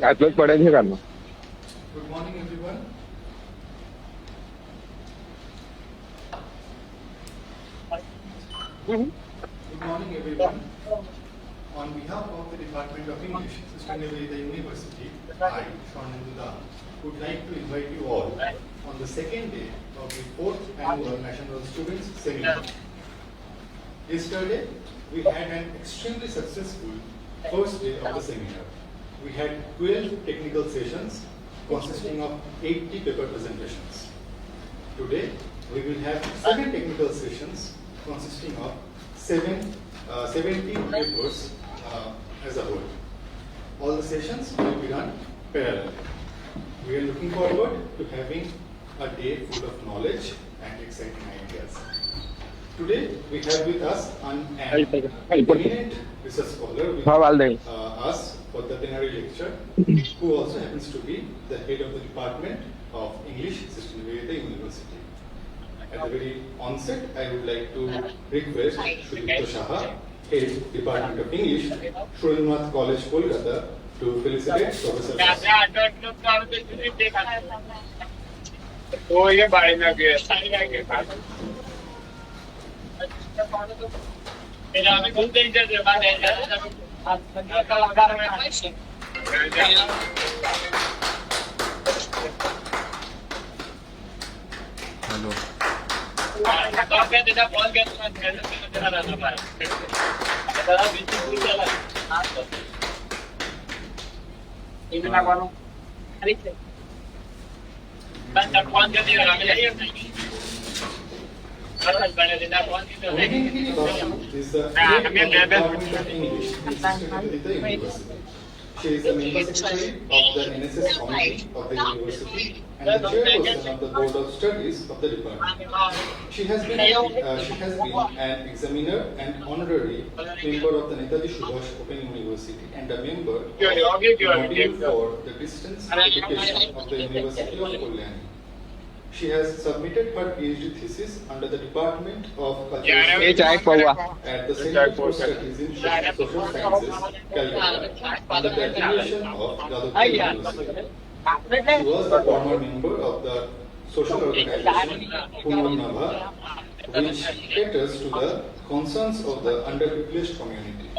आतच पडायचे का ना. Good morning, everyone. Good morning, everyone. On behalf of the Department of English, Sustainability at the University, I, SNU, would like to invite you all on the second day of the 4th Annual National Students Seminar. Yesterday, we had an extremely successful first day of the seminar. We had 12 technical sessions consisting of 80 paper presentations. Today, we will have 7 technical sessions consisting of 17 papers as a whole. All the sessions will be run parallel. We are looking forward to having a day full of knowledge and exciting ideas. Today, we have with us an eminent research scholar with us for the plenary lecture, who also happens to be the head of the Department of English Sustainability at the University. At the very onset, I would like to request Sudipto Saha, Head Department of English, Surendranath College, Kolkata, to felicitate Professor Hello. is the head of the Department of English in the University. She is the member secretary of the NSS committee of the university and the chairperson of the board of studies of the department. She has been an examiner and honorary member of the Netaji Subhash Open University and a member of the module for the distance education of the University of Kalyani. She has submitted her PhD thesis under the Department of Cultural Studies at the Center for Studies in Social Sciences, Calcutta, under the affiliation of Yadavpur University. She was the former member of the social organization Punarnabha, which caters to the concerns of the underprivileged community.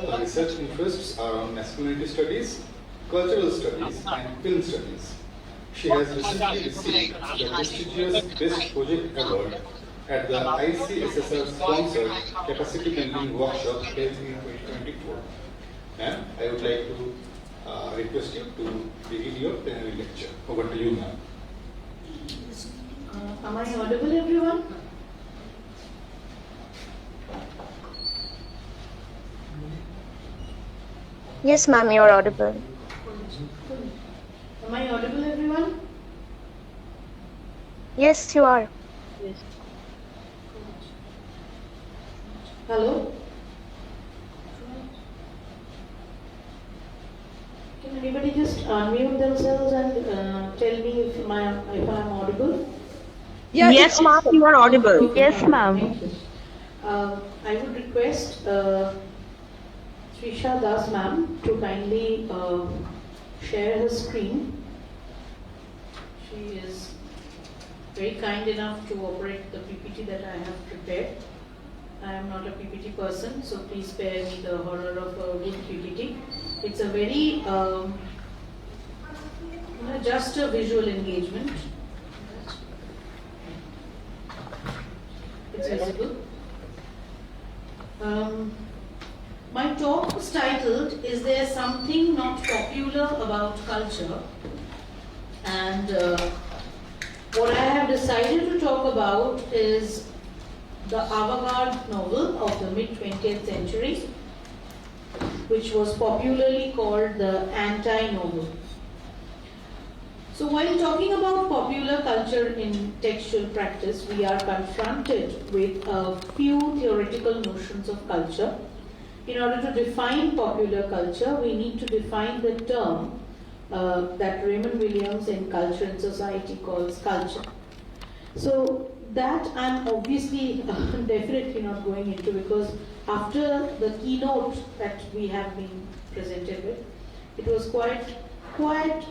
Her research interests are on masculinity studies, cultural studies, and film studies. She has recently received the prestigious Best Project Award at the ICSSR-sponsored Capacity Building Workshop held in 2024. Ma'am, I would like to request you to begin your plenary lecture. Over to you, ma'am. Am I audible, everyone? Yes, ma'am, you're audible. Am I audible, everyone? Yes, you are. Yes. Hello? Can anybody just unmute themselves and tell me if I'm audible? Yes, ma'am, you are audible. Yes, ma'am. I would request Srisha Das ma'am to kindly share her screen. She is very kind enough to operate the PPT that I have prepared. I am not a PPT person, so please spare me the horror of a good PPT. It's a very, just a visual engagement. It's visible. My talk is titled, Is There Something Not Popular About Culture? And what I have decided to talk about is the avant-garde novel of the mid-20th century, which was popularly called the anti-novel. So while talking about popular culture in textual practice, we are confronted with a few theoretical notions of culture. In order to define popular culture, we need to define the term that Raymond Williams in Culture and Society calls culture. So that I'm obviously definitely not going into, because after the keynote that we have been presented with, it was quite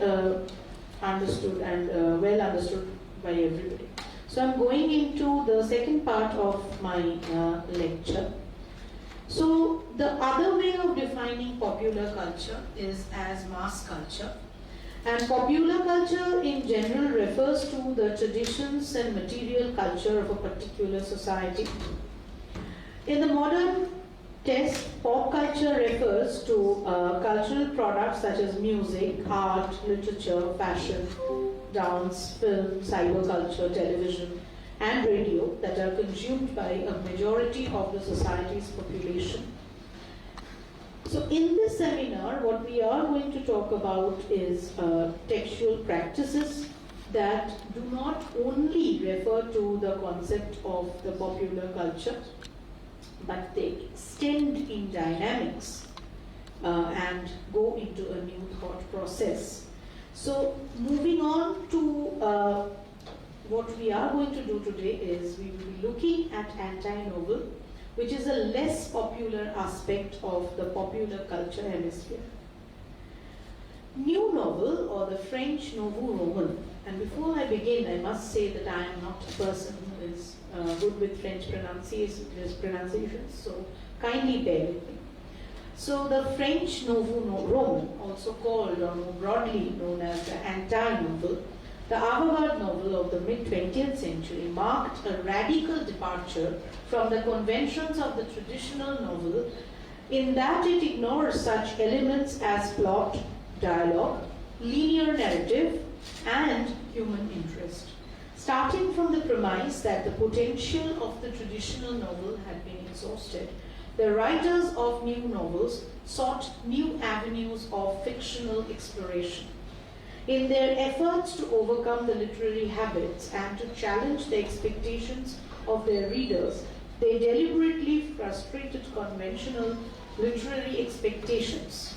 understood and well understood by everybody. So I'm going into the second part of my lecture. So the other way of defining popular culture is as mass culture. And popular culture in general refers to the traditions and material culture of a particular society. In the modern test, pop culture refers to cultural products such as music, art, literature, fashion, dance, film, cyberculture, television, and radio that are consumed by a majority of the society's population. So in this seminar, what we are going to talk about is textual practices that do not only refer to the concept of the popular culture, but they extend in dynamics and go into a new thought process. So moving on to what we are going to do today is we will be looking at anti-novel, which is a less popular aspect of the popular culture hemisphere. New novel, or the French Nouveau Roman, and before I begin, I must say that I am not a person who is good with French pronunciations, so kindly bear with me. So the French Nouveau Roman, also called or more broadly known as the anti-novel, the avant-garde novel of the mid-20th century, marked a radical departure from the conventions of the traditional novel in that it ignores such elements as plot, dialogue, linear narrative, and human interest. Starting from the premise that the potential of the traditional novel had been exhausted, the writers of new novels sought new avenues of fictional exploration. In their efforts to overcome the literary habits and to challenge the expectations of their readers, they deliberately frustrated conventional literary expectations,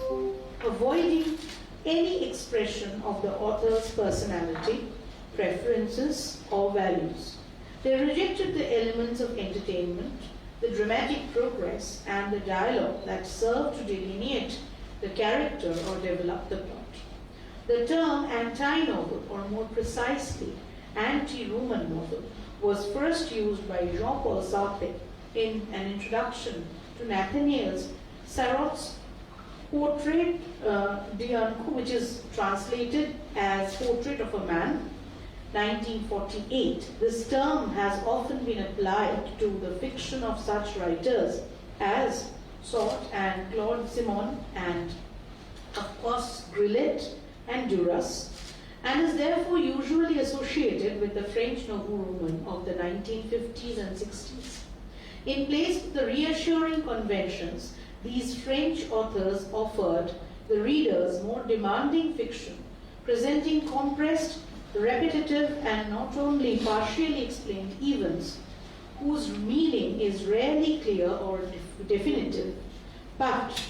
avoiding any expression of the author's personality, preferences, or values. They rejected the elements of entertainment, the dramatic progress, and the dialogue that served to delineate the character or develop the plot. The term anti-novel, or more precisely, anti-Roman novel, was first used by Jean-Paul Sartre in an introduction to Nathaniel Sarraut's Portrait d'un Coup, which is translated as Portrait of a Man, 1948. This term has often been applied to the fiction of such writers as Sartre and Claude Simon and, of course, Grillet and Duras, and is therefore usually associated with the French Nouveau Roman of the 1950s and 60s. In place of the reassuring conventions, these French authors offered the readers more demanding fiction, presenting compressed, repetitive, and not only partially explained events whose meaning is rarely clear or definitive, but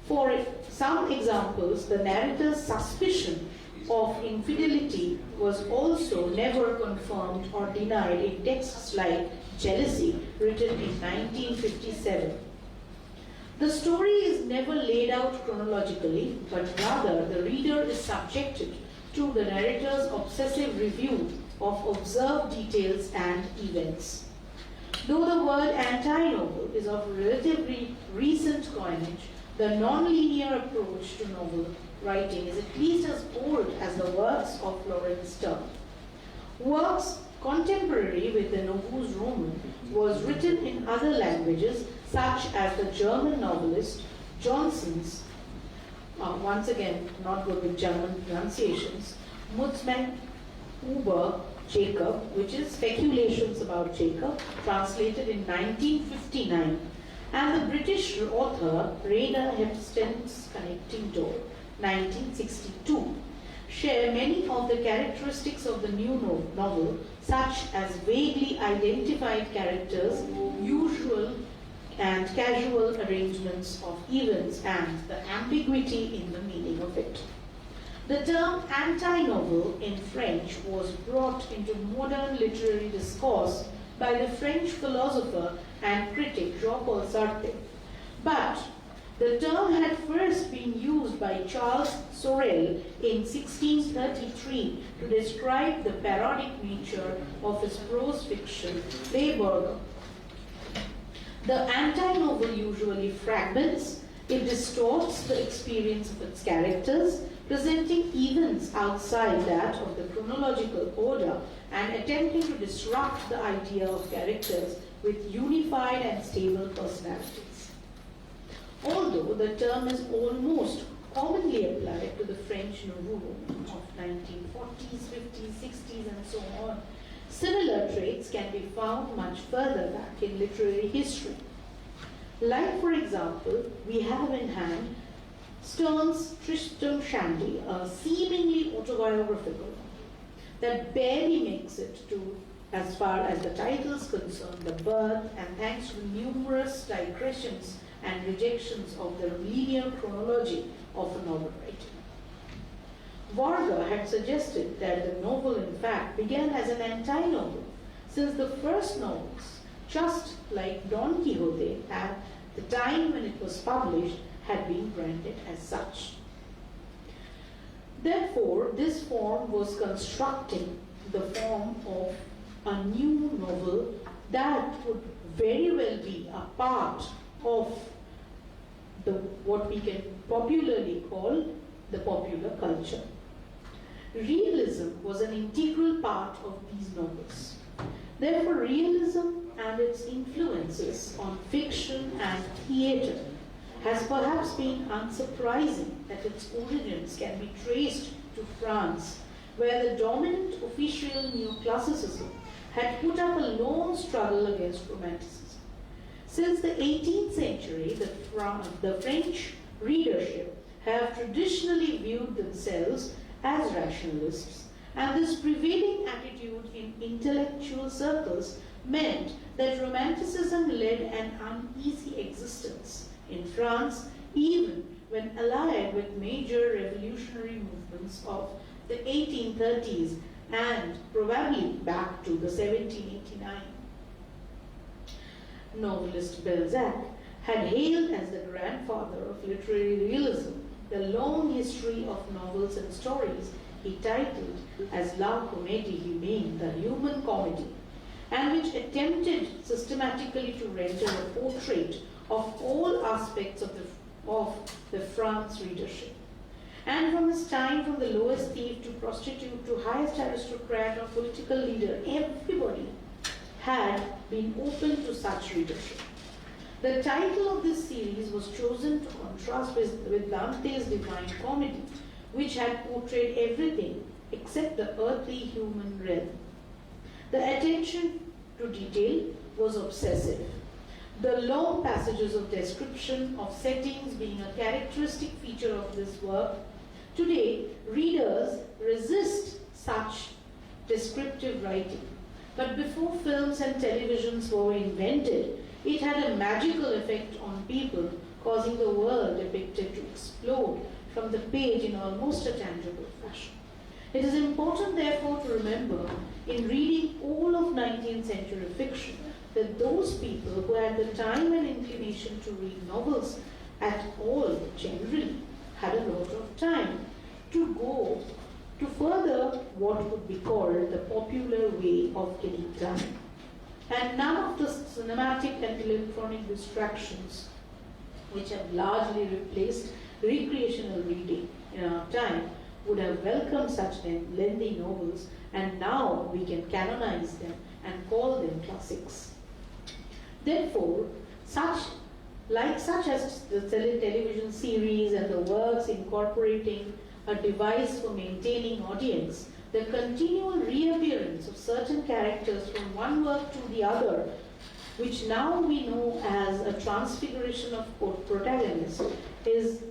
for some examples, the narrator's suspicion of infidelity was also never confirmed or denied in texts like Jealousy, written in 1957. The story is never laid out chronologically, but rather the reader is subjected to the narrator's obsessive review of observed details and events. Though the word anti-novel is of relatively recent coinage, the non-linear approach to novel writing is at least as old as the works of Laurence Sterne. Works contemporary with the Novus Roman was written in other languages, such as the German novelist Johnson's, once again not good with German pronunciations, Mutzmann über Jacob, which is Speculations about Jacob, translated in 1959, and the British author Rainer Hepstein's Connecting Door, 1962, share many of the characteristics of the new novel, such as vaguely identified characters, usual and casual arrangements of events, and the ambiguity in the meaning of it. The term anti-novel in French was brought into modern literary discourse by the French philosopher and critic Jean-Paul Sartre. But the term had first been used by Charles Sorel in 1633 to describe the parodic nature of his prose fiction, Les Bourgeois. The anti-novel usually fragments, it distorts the experience of its characters, presenting events outside that of the chronological order and attempting to disrupt the idea of characters with unified and stable personalities. Although the term is almost commonly applied to the French Nouveau of 1940s, 50s, 60s, and so on, similar traits can be found much further back in literary history. Like, for example, we have in hand Sterne's Tristram Shandy, a seemingly autobiographical novel that barely makes it to, as far as the title is concerned, the birth, and thanks to the numerous digressions and rejections of the linear chronology of a novel writing. Varga had suggested that the novel, in fact, began as an anti-novel, since the first novels, just like Don Quixote, at the time when it was published, had been branded as such. Therefore, this form was constructing the form of a new novel that would very well be a part of what we can popularly call the popular culture. Realism was an integral part of these novels. Therefore, realism and its influences on fiction and theatre has perhaps been unsurprising that its origins can be traced to France, where the dominant official neoclassicism had put up a long struggle against Romanticism. Since the 18th century, the French readership have traditionally viewed themselves as rationalists, and this prevailing attitude in intellectual circles meant that Romanticism led an uneasy existence in France, even when allied with major revolutionary movements of the 1830s and probably back to the 1789. Novelist Balzac had hailed as the grandfather of literary realism the long history of novels and stories he titled as La Comédie Humaine, the human comedy, and which attempted systematically to render a portrait of all aspects of the France readership. And from his time, from the lowest thief to prostitute to highest aristocrat or political leader, everybody had been open to such readership. The title of this series was chosen to contrast with Dante's Divine Comedy, which had portrayed everything except the earthly human realm. The attention to detail was obsessive. The long passages of description of settings being a characteristic feature of this work. Today, readers resist such descriptive writing. But before films and televisions were invented, it had a magical effect on people, causing the world depicted to explode from the page in almost a tangible fashion. It is important, therefore, to remember in reading all of 19th century fiction that those people who had the time and inclination to read novels at all generally had a lot of time to go to further what would be called the popular way of killing time. And none of the cinematic and electronic distractions which have largely replaced recreational reading in our time would have welcomed such lengthy novels, and now we can canonize them and call them classics. Therefore, such as the television series and the works incorporating a device for maintaining audience, the continual reappearance of certain characters from one work to the other, which now we know as a transfiguration of protagonist, is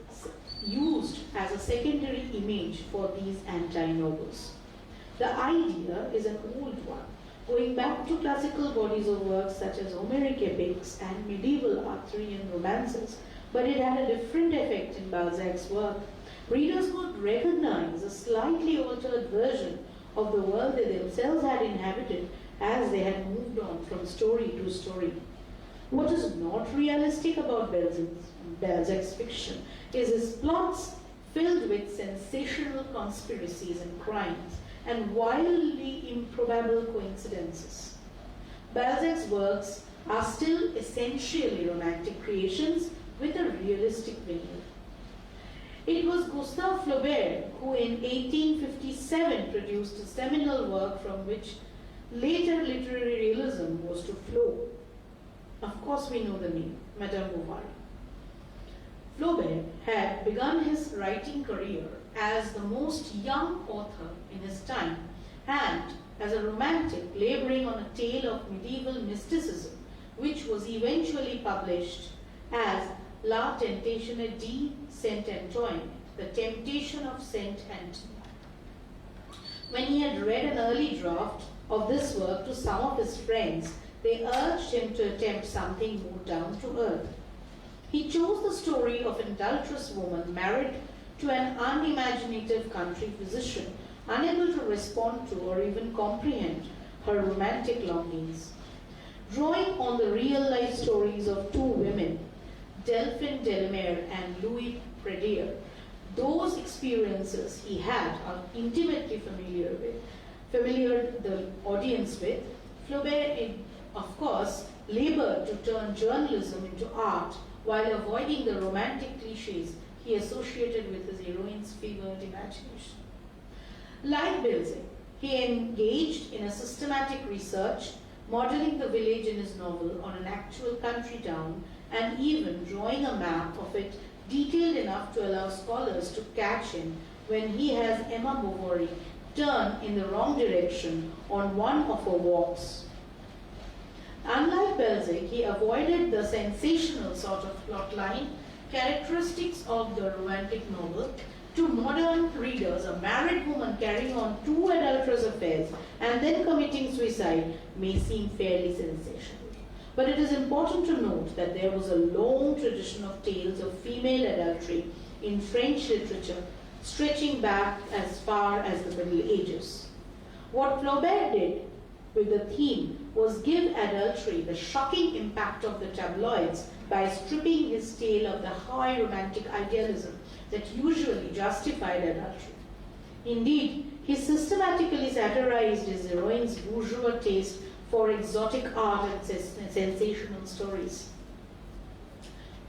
used as a secondary image for these anti-novels. The idea is an old one, going back to classical bodies of works such as Homeric epics and medieval Arthurian romances, but it had a different effect in Balzac's work, Readers could recognize a slightly altered version of the world they themselves had inhabited as they had moved on from story to story. What is not realistic about Balzac's fiction is his plots filled with sensational conspiracies and crimes and wildly improbable coincidences. Balzac's works are still essentially romantic creations with a realistic veneer. It was Gustave Flaubert who in 1857 produced a seminal work from which later literary realism was to flow. Of course we know the name, Madame Bovary. Flaubert had begun his writing career as the most young author in his time and as a romantic laboring on a tale of medieval mysticism which was eventually published as La Tentation de Saint Antoine, The Temptation of Saint Antoine. When he had read an early draft of this work to some of his friends, they urged him to attempt something more down to earth. He chose the story of an adulterous woman married to an unimaginative country physician, unable to respond to or even comprehend her romantic longings. Drawing on the real-life stories of two women, Delphine Delamere and Louis Pradier, those experiences he had are intimately familiar the audience with. Flaubert, of course, labored to turn journalism into art while avoiding the romantic cliches he associated with his heroine's fevered imagination. Like Balzac, he engaged in a systematic research, modeling the village in his novel on an actual country town and even drawing a map of it detailed enough to allow scholars to catch him when he has Emma Bovary turn in the wrong direction on one of her walks. Unlike Balzac, he avoided the sensational sort of plotline characteristics of the romantic novel. To modern readers, a married woman carrying on two adulterous affairs and then committing suicide may seem fairly sensational. But it is important to note that there was a long tradition of tales of female adultery in French literature stretching back as far as the Middle Ages. What Flaubert did with the theme was give adultery the shocking impact of the tabloids by stripping his tale of the high romantic idealism that usually justified adultery. Indeed, he systematically satirized his heroine's bourgeois taste for exotic art and sensational stories.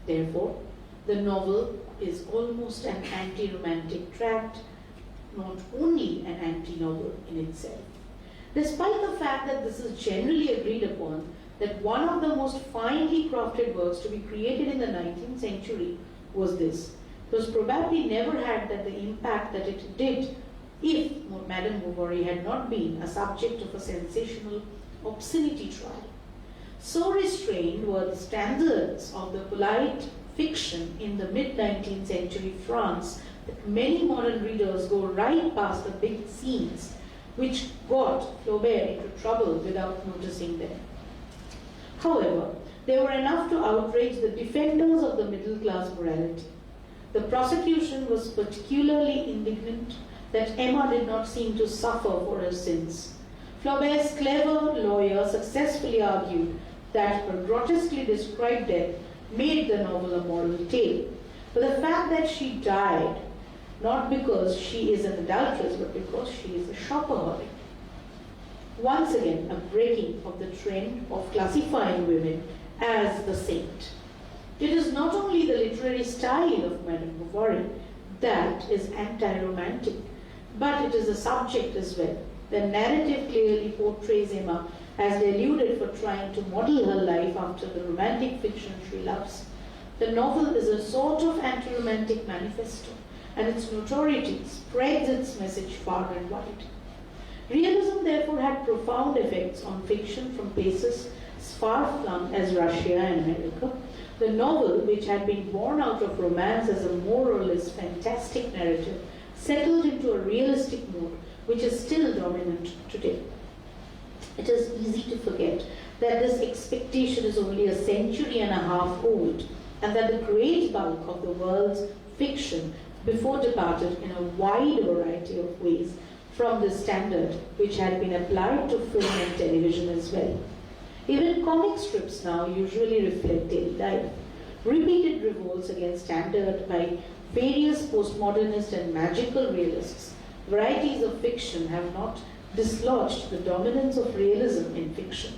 Therefore, the novel is almost an anti-romantic tract, not only an anti-novel in itself. Despite the fact that this is generally agreed upon that one of the most finely crafted works to be created in the 19th century was this, it was probably never had the impact that it did if Madame Bovary had not been a subject of a sensational obscenity trial. So restrained were the standards of the polite fiction in the mid-19th century France that many modern readers go right past the big scenes which got Flaubert into trouble without noticing them. However, they were enough to outrage the defenders of the middle-class morality. The prosecution was particularly indignant that Emma did not seem to suffer for her sins. Flaubert's clever lawyer successfully argued that her grotesquely described death made the novel a moral tale. But the fact that she died, not because she is an adulteress, but because she is a shopaholic. Once again, a breaking of the trend of classifying women as the saint. It is not only the literary style of Madame Bovary that is anti-romantic, but it is the subject as well. The narrative clearly portrays Emma as deluded for trying to model her life after the romantic fiction she loves. The novel is a sort of anti-romantic manifesto, and its notoriety spreads its message far and wide. Realism therefore had profound effects on fiction from places as far-flung as Russia and America. The novel, which had been born out of romance as a more or less fantastic narrative, settled into a realistic mood which is still dominant today. It is easy to forget that this expectation is only a century and a half old, and that the great bulk of the world's fiction before departed in a wide variety of ways from this standard, which had been applied to film and television as well. Even comic strips now usually reflect daily life. Repeated revolts against standard by various postmodernists and magical realists, varieties of fiction have not dislodged the dominance of realism in fiction.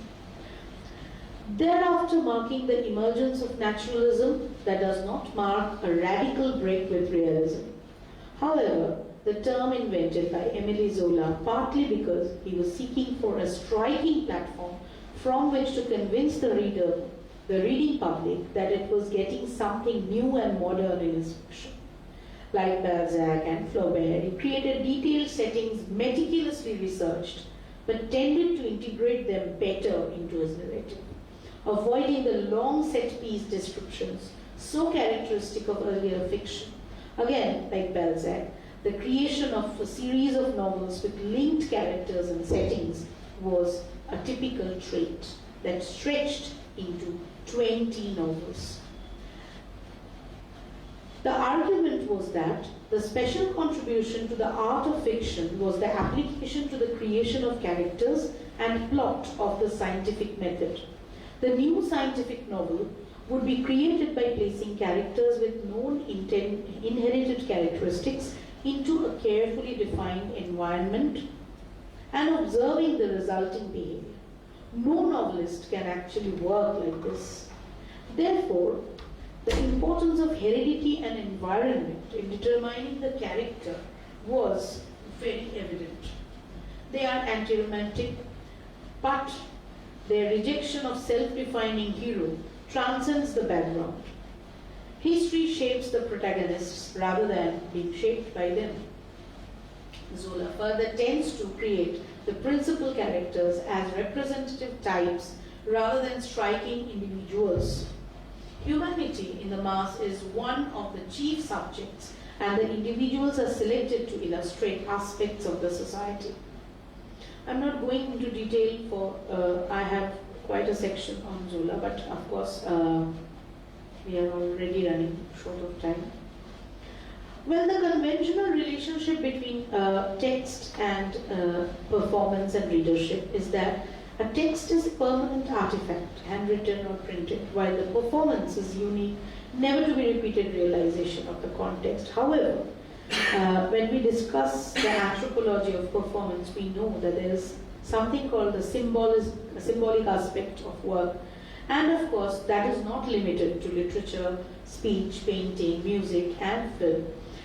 Thereafter, marking the emergence of naturalism that does not mark a radical break with realism. However, the term invented by Émile Zola, partly because he was seeking for a striking platform from which to convince the reader, the reading public, that it was getting something new and modern in his fiction. Like Balzac and Flaubert, he created detailed settings meticulously researched, but tended to integrate them better into his narrative, avoiding the long set-piece descriptions so characteristic of earlier fiction. Again, like Balzac, the creation of a series of novels with linked characters and settings was a typical trait that stretched into 20 novels. The argument was that the special contribution to the art of fiction was the application to the creation of characters and plot of the scientific method. The new scientific novel would be created by placing characters with known inherited characteristics into a carefully defined environment and observing the resulting behavior. No novelist can actually work like this. Therefore, the importance of heredity and environment in determining the character was very evident. They are anti-romantic, but their rejection of self-defining hero transcends the background. History shapes the protagonists rather than being shaped by them. Zola further tends to create the principal characters as representative types rather than striking individuals. Humanity in the mass is one of the chief subjects, and the individuals are selected to illustrate aspects of the society. I'm not going into detail for, I have quite a section on Zola, but of course we are already running short of time. Well, the conventional relationship between text and performance and readership is that a text is a permanent artifact, handwritten or printed, while the performance is unique, never to be repeated realization of the context. However, when we discuss the anthropology of performance, we know that there is something called the symbolic aspect of work. And of course, that is not limited to literature, speech, painting, music, and film.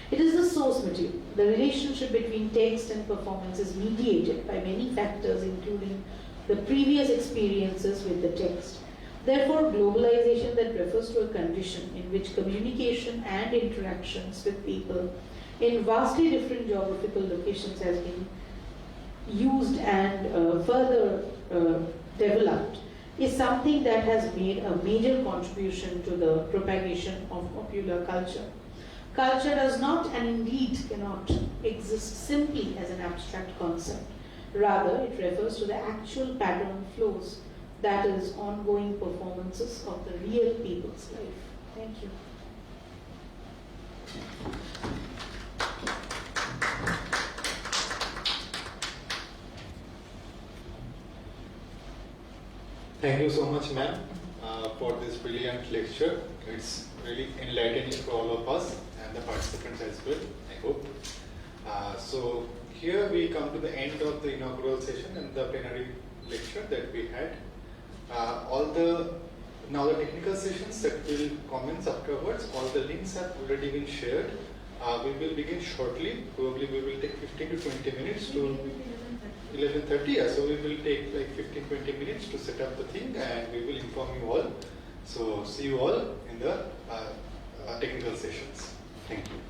It is the source material. The relationship between text and performance is mediated by many factors, including the previous experiences with the text. Therefore, globalization that refers to a condition in which communication and interactions with people in vastly different geographical locations has been used and further developed is something that has made a major contribution to the propagation of popular culture. Culture does not and indeed cannot exist simply as an abstract concept. Rather, it refers to the actual pattern flows, that is, ongoing performances of the real people's life. Thank you. Thank you so much, ma'am, for this brilliant lecture. It's really enlightening for all of us and the participants as well, I hope. So here we come to the end of the inaugural session and the plenary lecture that we had. Now the technical sessions that will commence afterwards, all the links have already been shared. We will begin shortly. Probably we will take 15 to 20 minutes to 11:30. Yeah, so we will take like 15-20 minutes to set up the thing, and we will inform you all. So see you all in the technical sessions. Thank you.